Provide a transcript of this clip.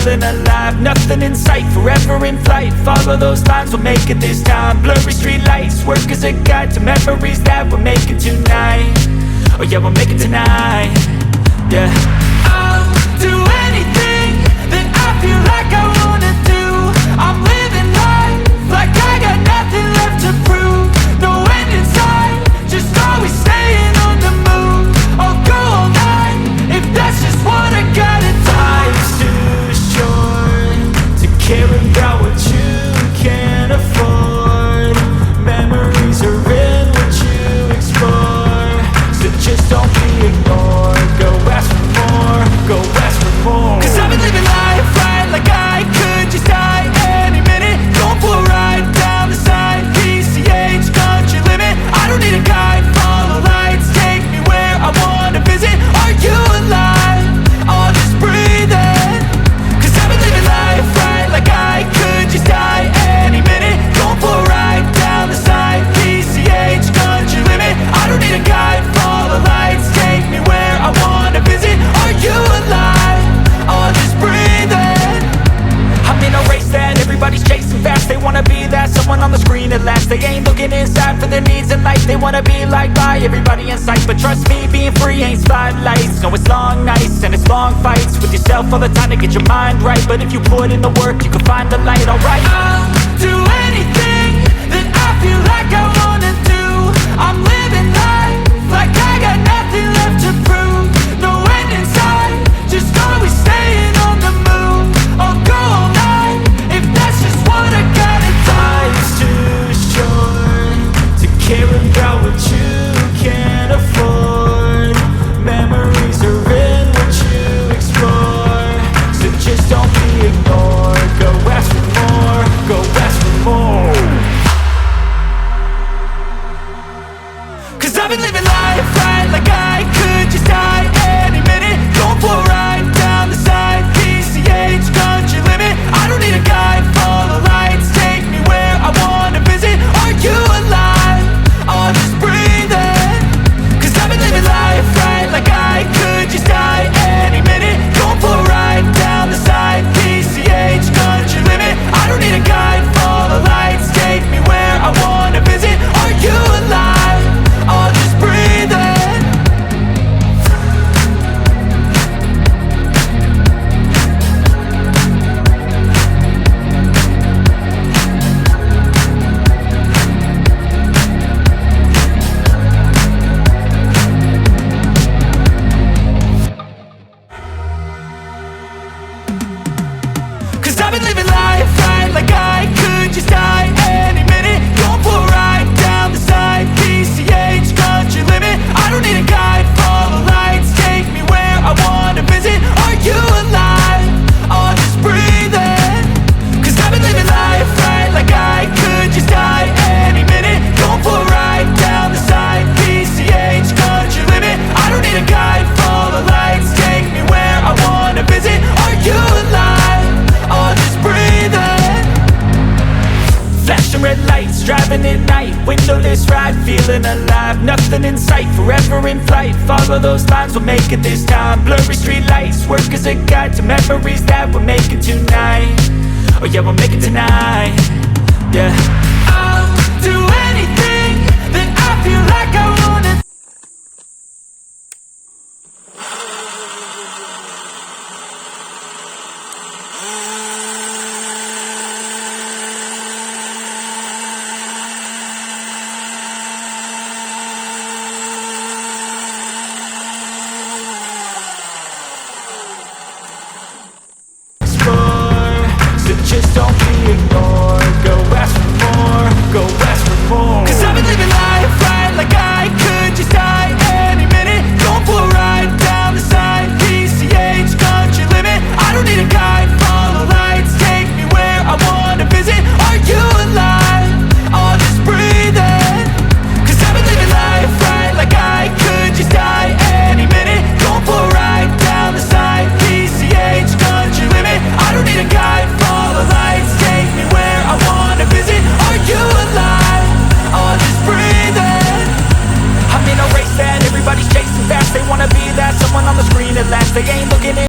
feeling alive. Nothing in sight, forever in flight. Follow those lines, we'll make it this time. Blurry street lights, work as a guide to memories that we're making tonight. Oh yeah, we'll make it tonight. Yeah, I'll do anything that I feel like I wanna do. I'm living life like I got nothing left to prove. No end in sight, just always staying on the move. I'll go all night if that's just what I gotta do. Life's too short to care about what you can't afford. Memories are in what you explore, so just don't be ignored. Go ask for more, go ask for more. 'Cause I've been living life right like I could just die any minute. Going for a ride down the side, PCH country limit. I don't need a guide, follow lights, take me where I wanna visit. Are you alive? I'll just breathe in. 'Cause I've been living life right like I could just die any minute. Going for a ride down the side, PCH country limit. I don't need a guide, follow lights, take me where I wanna visit. Are you alive? I'll just breathe in. I'm in a race that everybody's chasing fast. They wanna be that someone on the screen at last. They ain't looking inside for their needs in life. They wanna be liked by everybody in sight. But trust me, being free ain't spotlights. No, it's long nights and it's long fights with yourself all the time to get your mind right. But if you put in the work, you can find the light, alright? I'll do anything that I feel like I wanna do. I'm living life like I got nothing left to prove. No end in sight, just always staying on the move. I'll go all night if that's just what I gotta do. Life's too short to care about what you can't afford. Memories are in what you explore, so just don't be ignored. Go ask for more, go ask for more. 'Cause I've been living life right like I could just die any minute. Going for a ride down the side, PCH country limit. I don't need a guide, follow lights, take me where I wanna visit. Are you alive? I'll just breathe in. 'Cause I've been living life right like I could just die any minute. Going for a ride down the side, PCH country limit. I don't need a guide, follow lights, take me where I wanna visit. Are you alive? I'll just breathe in. Cause I've been living life right like I could just die any minute. Going for a ride down the side, PCH country limit. I don't need a guide, follow lights, take me where I wanna visit. Are you alive? I'll just breathe in. 'Cause I've been living life right like I could just die any minute. Going for a ride down the side, PCH country limit. I don't need a guide, follow lights, take me where I wanna visit. Are you alive? I'll just breathe in. Flashing red lights, driving at night. Windowless ride, feeling alive. Nothing in sight, forever in flight. Follow those lines, we'll make it this time. Blurry street lights, work as a guide to memories that we're making tonight. Oh yeah, we'll make it tonight.